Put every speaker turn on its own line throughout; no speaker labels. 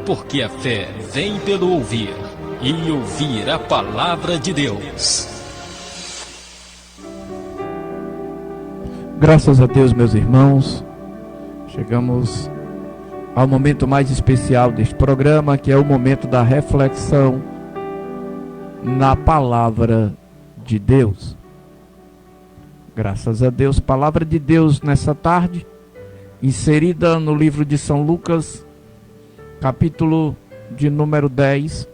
porque a fé vem pelo ouvir, e ouvir a palavra de Deus.
Graças a Deus, meus irmãos, chegamos ao momento mais especial deste programa, que é o momento da reflexão na palavra de Deus. Graças a Deus, palavra de Deus nessa tarde, inserida no livro de São Lucas, capítulo de número 10,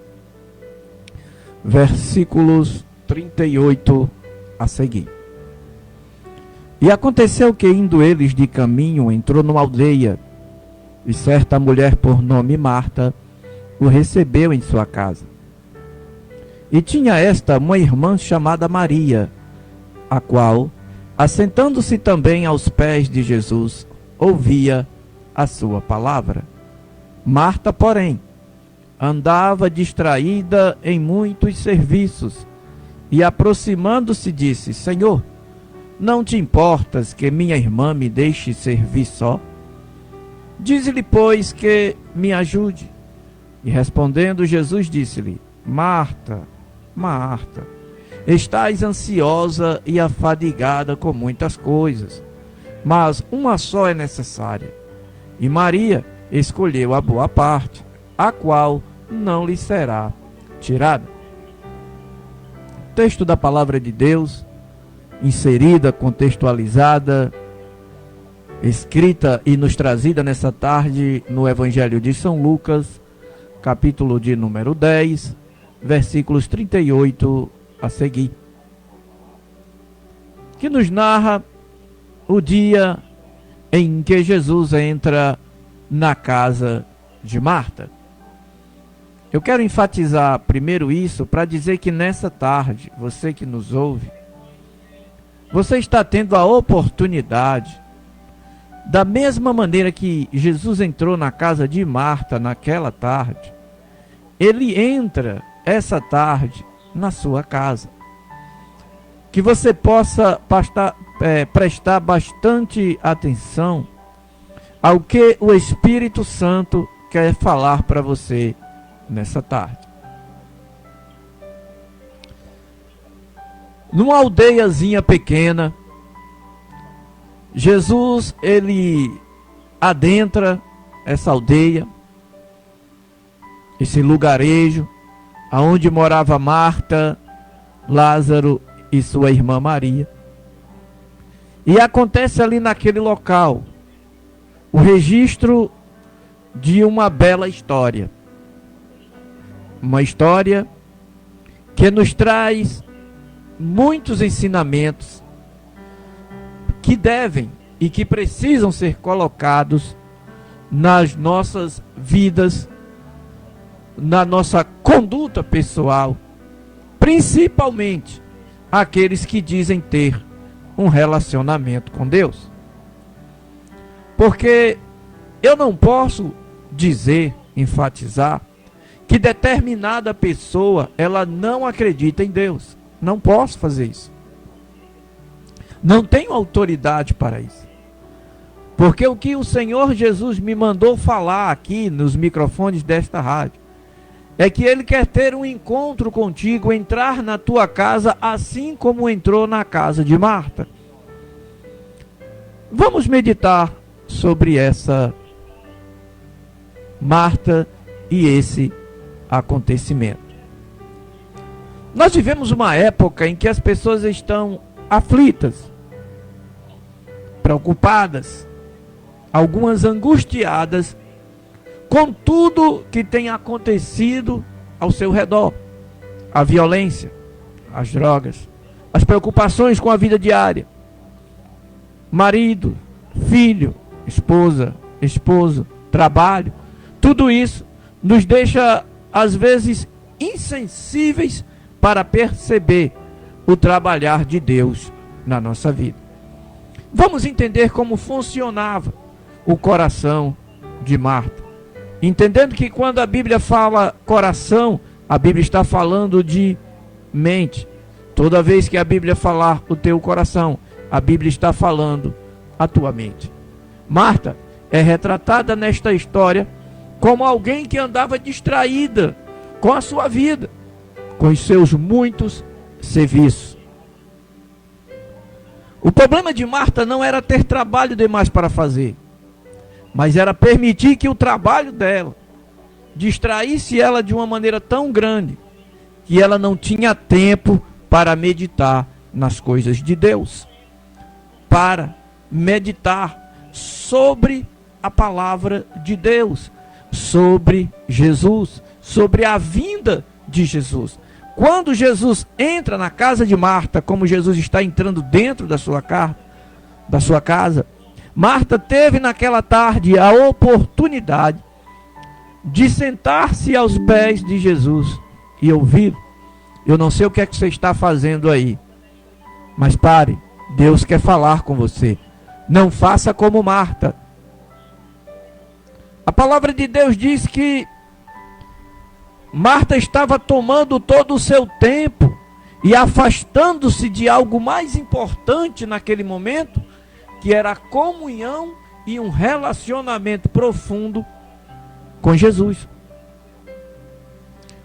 versículos 38 a seguir. E aconteceu que, indo eles de caminho, entrou numa aldeia, e certa mulher por nome Marta o recebeu em sua casa. E tinha esta uma irmã chamada Maria, a qual, assentando-se também aos pés de Jesus, ouvia a sua palavra. Marta, porém, andava distraída em muitos serviços, e aproximando-se disse: Senhor, não te importas que minha irmã me deixe servir só? Dize-lhe, pois, que me ajude. E respondendo, Jesus disse-lhe: Marta, Marta, estás ansiosa e afadigada com muitas coisas, mas uma só é necessária. E Maria escolheu a boa parte, a qual não lhe será tirada. Texto da palavra de Deus, inserida, contextualizada, escrita e nos trazida nessa tarde no Evangelho de São Lucas, capítulo de número 10, versículos 38 a seguir, que nos narra o dia em que Jesus entra na casa de Marta. Eu quero enfatizar primeiro isso para dizer que nessa tarde, você que nos ouve, você está tendo a oportunidade, da mesma maneira que Jesus entrou na casa de Marta naquela tarde, ele entra essa tarde na sua casa. Que você possa prestar bastante atenção ao que o Espírito Santo quer falar para você nessa tarde. Numa aldeiazinha pequena, Jesus, ele adentra essa aldeia, esse lugarejo, aonde morava Marta, Lázaro e sua irmã Maria. E acontece ali naquele local o registro de uma bela história. Uma história que nos traz muitos ensinamentos que devem e que precisam ser colocados nas nossas vidas, na nossa conduta pessoal, principalmente aqueles que dizem ter um relacionamento com Deus. Porque eu não posso dizer, enfatizar, que determinada pessoa, ela não acredita em Deus. Não posso fazer isso. Não tenho autoridade para isso. Porque o que o Senhor Jesus me mandou falar aqui nos microfones desta rádio é que Ele quer ter um encontro contigo, entrar na tua casa assim como entrou na casa de Marta. Vamos meditar sobre essa Marta e esse acontecimento. Nós vivemos uma época em que as pessoas estão aflitas, preocupadas, algumas angustiadas com tudo que tem acontecido ao seu redor. A violência, as drogas, as preocupações com a vida diária, marido, filho, esposa, esposo, trabalho, tudo isso nos deixa às vezes insensíveis para perceber o trabalhar de Deus na nossa vida. Vamos entender como funcionava o coração de Marta. Entendendo que quando a Bíblia fala coração, a Bíblia está falando de mente. Toda vez que a Bíblia falar o teu coração, a Bíblia está falando a tua mente. Marta é retratada nesta história como alguém que andava distraída com a sua vida, com os seus muitos serviços. O problema de Marta não era ter trabalho demais para fazer, mas era permitir que o trabalho dela distraísse ela de uma maneira tão grande que ela não tinha tempo para meditar nas coisas de Deus, para meditar sobre a palavra de Deus, sobre Jesus, sobre a vinda de Jesus. Quando Jesus entra na casa de Marta, como Jesus está entrando dentro da sua casa, Marta teve naquela tarde a oportunidade de sentar-se aos pés de Jesus e ouvir. Eu não sei o que é que você está fazendo aí, mas pare, Deus quer falar com você. Não faça como Marta. A palavra de Deus diz que Marta estava tomando todo o seu tempo e afastando-se de algo mais importante naquele momento, que era a comunhão e um relacionamento profundo com Jesus.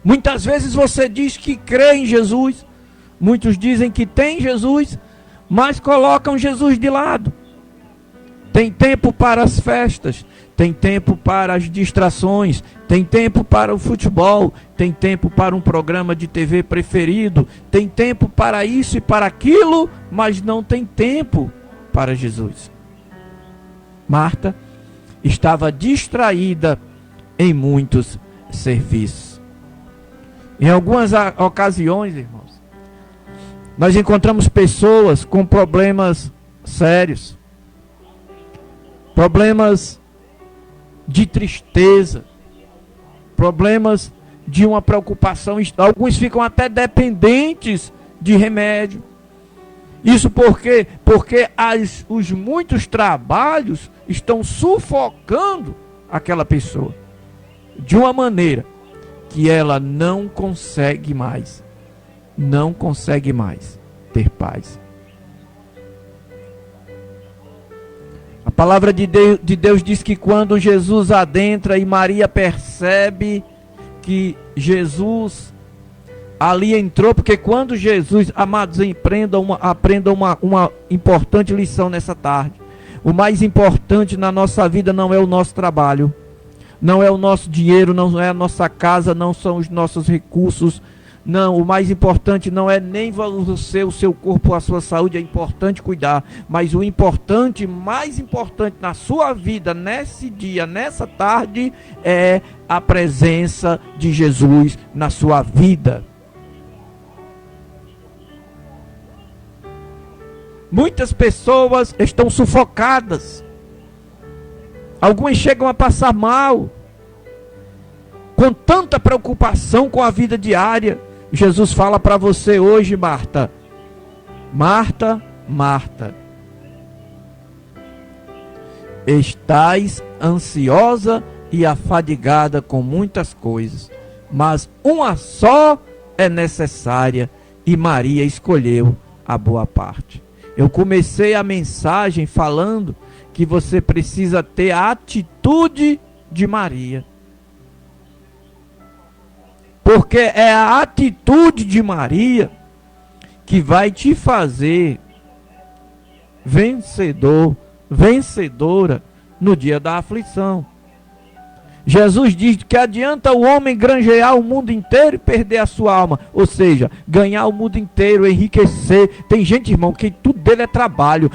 Muitas vezes você diz que crê em Jesus, muitos dizem que tem Jesus, mas colocam Jesus de lado. Tem tempo para as festas, tem tempo para as distrações, tem tempo para o futebol, tem tempo para um programa de TV preferido, tem tempo para isso e para aquilo, mas não tem tempo para Jesus. Marta estava distraída em muitos serviços. Em algumas ocasiões, irmãos, nós encontramos pessoas com problemas sérios, problemas de tristeza, problemas de uma preocupação. Alguns ficam até dependentes de remédio. Isso porque os muitos trabalhos estão sufocando aquela pessoa de uma maneira que ela não consegue mais ter paz. A palavra de Deus diz que quando Jesus adentra e Maria percebe que Jesus ali entrou, porque quando Jesus, amados, aprendam uma importante lição nessa tarde. O mais importante na nossa vida não é o nosso trabalho, não é o nosso dinheiro, não é a nossa casa, não são os nossos recursos. Não, o mais importante não é nem você, o seu corpo, a sua saúde, é importante cuidar, mas o importante, mais importante na sua vida, nesse dia, nessa tarde, é a presença de Jesus na sua vida. Muitas pessoas estão sufocadas, algumas chegam a passar mal, com tanta preocupação com a vida diária. Jesus fala para você hoje, Marta, Marta, Marta, estás ansiosa e afadigada com muitas coisas, mas uma só é necessária, e Maria escolheu a boa parte. Eu comecei a mensagem falando que você precisa ter a atitude de Maria, porque é a atitude de Maria que vai te fazer vencedor, vencedora no dia da aflição. Jesus diz que adianta o homem granjear o mundo inteiro e perder a sua alma, ou seja, ganhar o mundo inteiro, enriquecer. Tem gente, irmão, que tudo dele é trabalho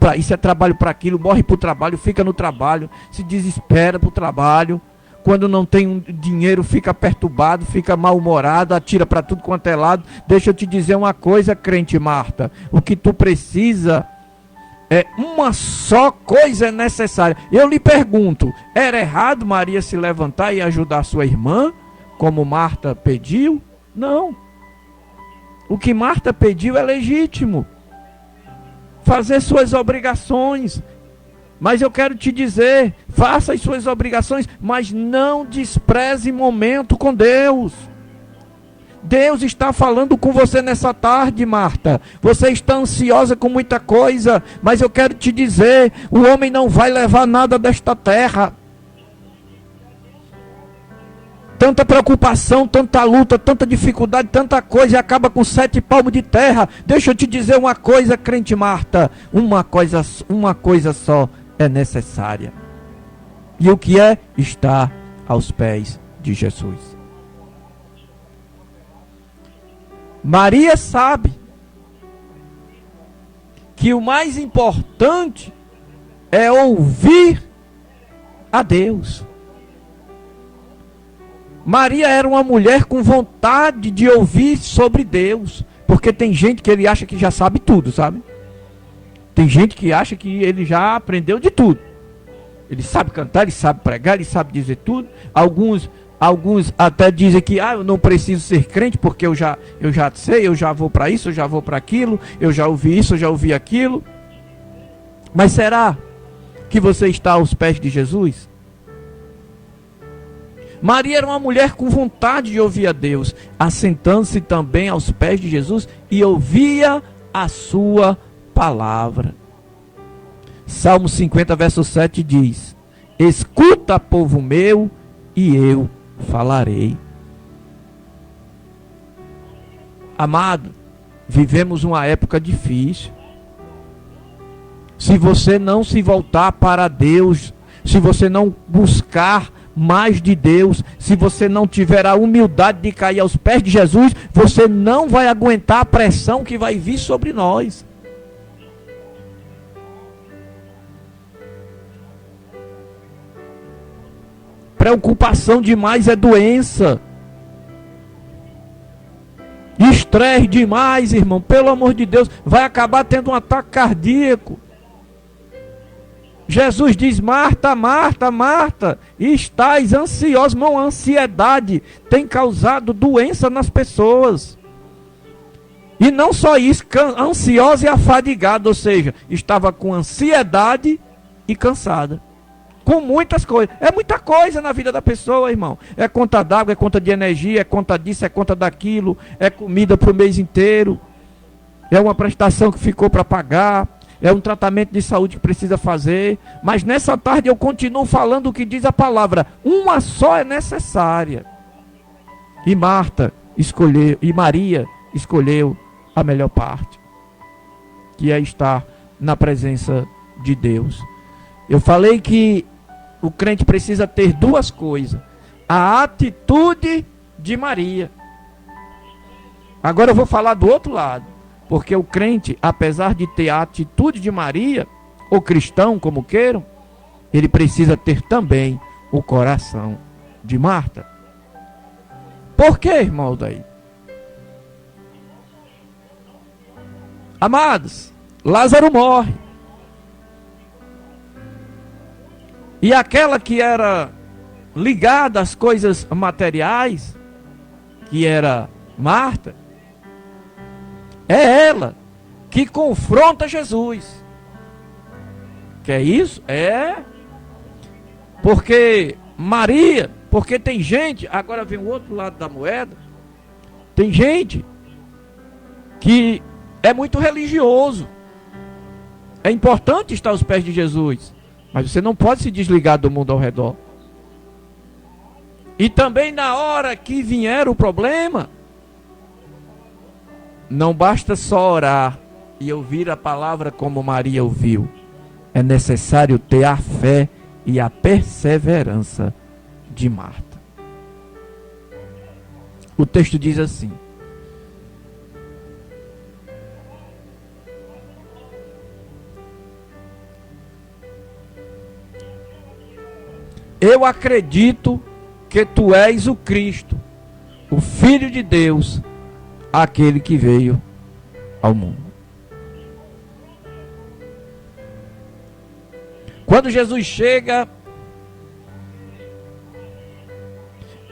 para isso, é trabalho para aquilo, morre para o trabalho, fica no trabalho, se desespera para o trabalho. Quando não tem dinheiro, fica perturbado, fica mal-humorado, atira para tudo quanto é lado. Deixa eu te dizer uma coisa, crente Marta. O que tu precisa é uma só coisa necessária. Eu lhe pergunto, era errado Maria se levantar e ajudar sua irmã, como Marta pediu? Não. O que Marta pediu é legítimo. Fazer suas obrigações. Mas eu quero te dizer, faça as suas obrigações, mas não despreze momento com Deus. Deus está falando com você nessa tarde, Marta. Você está ansiosa com muita coisa, mas eu quero te dizer, o homem não vai levar nada desta terra. Tanta preocupação, tanta luta, tanta dificuldade, tanta coisa, e acaba com 7 palmos de terra. Deixa eu te dizer uma coisa, crente Marta, uma coisa só é necessária. E o que é? Estar aos pés de Jesus. Maria sabe que o mais importante é ouvir a Deus. Maria era uma mulher com vontade de ouvir sobre Deus, porque tem gente que ele acha que já sabe tudo, sabe? Tem gente que acha que ele já aprendeu de tudo. Ele sabe cantar, ele sabe pregar, ele sabe dizer tudo. Alguns até dizem que eu não preciso ser crente porque eu já sei, eu já vou para isso, eu já vou para aquilo, eu já ouvi isso, eu já ouvi aquilo. Mas será que você está aos pés de Jesus? Maria era uma mulher com vontade de ouvir a Deus, assentando-se também aos pés de Jesus e ouvia a sua palavra. Salmo 50, verso 7 diz: escuta, povo meu, e eu falarei. Amado, vivemos uma época difícil. Se você não se voltar para Deus, se você não buscar mais de Deus, se você não tiver a humildade de cair aos pés de Jesus, você não vai aguentar a pressão que vai vir sobre nós. Preocupação demais é doença. Estresse demais, irmão, pelo amor de Deus, vai acabar tendo um ataque cardíaco. Jesus diz: Marta, Marta, Marta, estás ansiosa. Irmão, a ansiedade tem causado doença nas pessoas. E não só isso, ansiosa e afadigada, ou seja, estava com ansiedade e cansada. Com muitas coisas. É muita coisa na vida da pessoa, irmão. É conta d'água, é conta de energia, é conta disso, é conta daquilo, é comida para o mês inteiro, é uma prestação que ficou para pagar, é um tratamento de saúde que precisa fazer. Mas nessa tarde eu continuo falando o que diz a palavra: uma só é necessária. E Maria escolheu a melhor parte, que é estar na presença de Deus. Eu falei que o crente precisa ter duas coisas: a atitude de Maria. Agora eu vou falar do outro lado, porque o crente, apesar de ter a atitude de Maria, ou cristão, como queiram, ele precisa ter também o coração de Marta. Por que, irmão, daí? Amados, Lázaro morre. E aquela que era ligada às coisas materiais, que era Marta, é ela que confronta Jesus. Que é isso? É. Porque Maria, porque tem gente, agora vem o outro lado da moeda, tem gente que é muito religioso. É importante estar aos pés de Jesus, mas você não pode se desligar do mundo ao redor. E também na hora que vier o problema, não basta só orar e ouvir a palavra como Maria ouviu. É necessário ter a fé e a perseverança de Marta. O texto diz assim: eu acredito que tu és o Cristo, o Filho de Deus, aquele que veio ao mundo. Quando Jesus chega,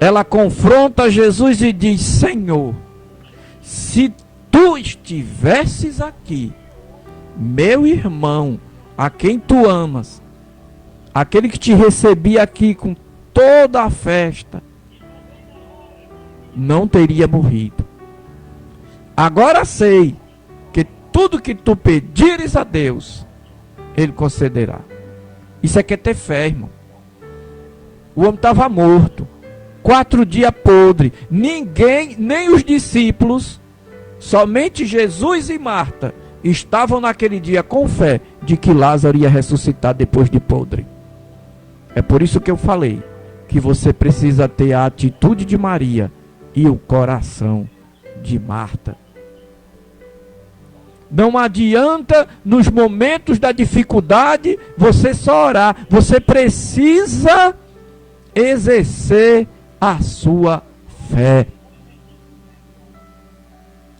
ela confronta Jesus e diz: Senhor, se tu estivesses aqui, meu irmão, a quem tu amas, aquele que te recebia aqui com toda a festa, não teria morrido. Agora sei que tudo que tu pedires a Deus, Ele concederá. Isso é que é ter fé, irmão. O homem estava morto. 4 dias podre. Ninguém, nem os discípulos, somente Jesus e Marta, estavam naquele dia com fé de que Lázaro ia ressuscitar depois de podre. É por isso que eu falei que você precisa ter a atitude de Maria e o coração de Marta. Não adianta nos momentos da dificuldade você só orar. Você precisa exercer a sua fé.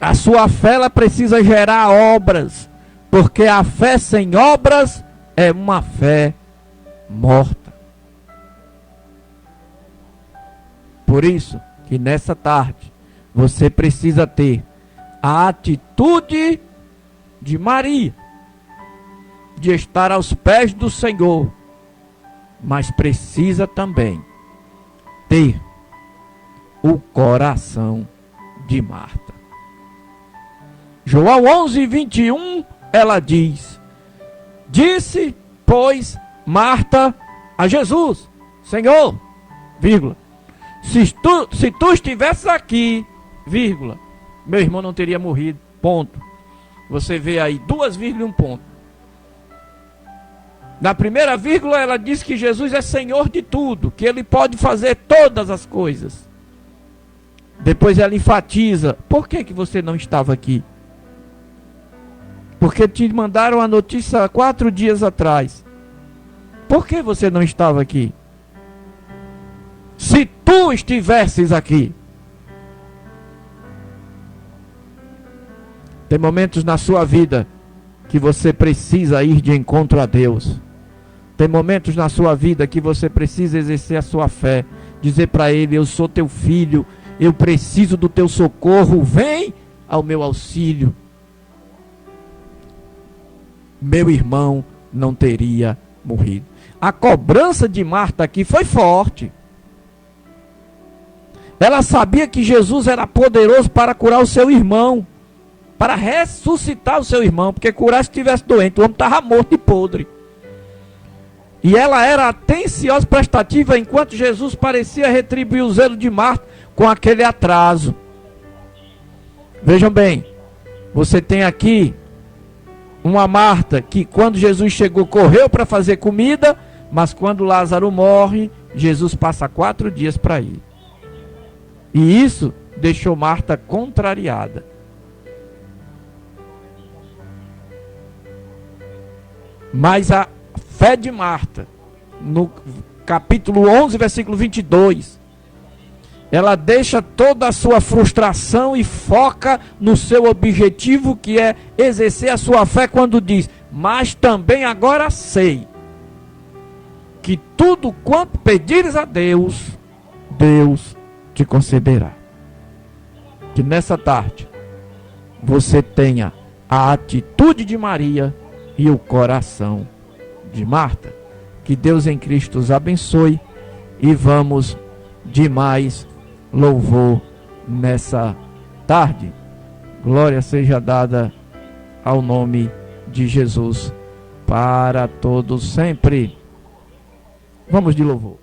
A sua fé, ela precisa gerar obras, porque a fé sem obras é uma fé morta. Por isso que nessa tarde você precisa ter a atitude de Maria, de estar aos pés do Senhor, mas precisa também ter o coração de Marta. João 11:21, ela diz: disse, pois, Marta a Jesus: Senhor, vírgula, se tu estivesses aqui, vírgula, meu irmão não teria morrido, ponto. Você vê aí 2 vírgulas e 1 ponto. Na primeira vírgula ela diz que Jesus é Senhor de tudo, que Ele pode fazer todas as coisas. Depois ela enfatiza: por que você não estava aqui? Porque te mandaram a notícia 4 dias atrás. Por que você não estava aqui? Se tu estivesses aqui. Tem momentos na sua vida que você precisa ir de encontro a Deus. Tem momentos na sua vida que você precisa exercer a sua fé. Dizer para Ele: eu sou teu filho, eu preciso do teu socorro, vem ao meu auxílio. Meu irmão não teria morrido. A cobrança de Marta aqui foi forte. Ela sabia que Jesus era poderoso para curar o seu irmão, para ressuscitar o seu irmão, porque curar se estivesse doente, o homem estava morto e podre. E ela era atenciosa, prestativa, enquanto Jesus parecia retribuir o zelo de Marta com aquele atraso. Vejam bem, você tem aqui uma Marta que, quando Jesus chegou, correu para fazer comida, mas quando Lázaro morre, Jesus passa 4 dias para ir. E isso deixou Marta contrariada. Mas a fé de Marta, no capítulo 11, versículo 22, ela deixa toda a sua frustração e foca no seu objetivo, que é exercer a sua fé, quando diz: mas também agora sei que tudo quanto pedires a Deus, Deus te concederá. Que nessa tarde você tenha a atitude de Maria e o coração de Marta. Que Deus em Cristo os abençoe e vamos de mais louvor nessa tarde. Glória seja dada ao nome de Jesus para todos sempre. Vamos de louvor.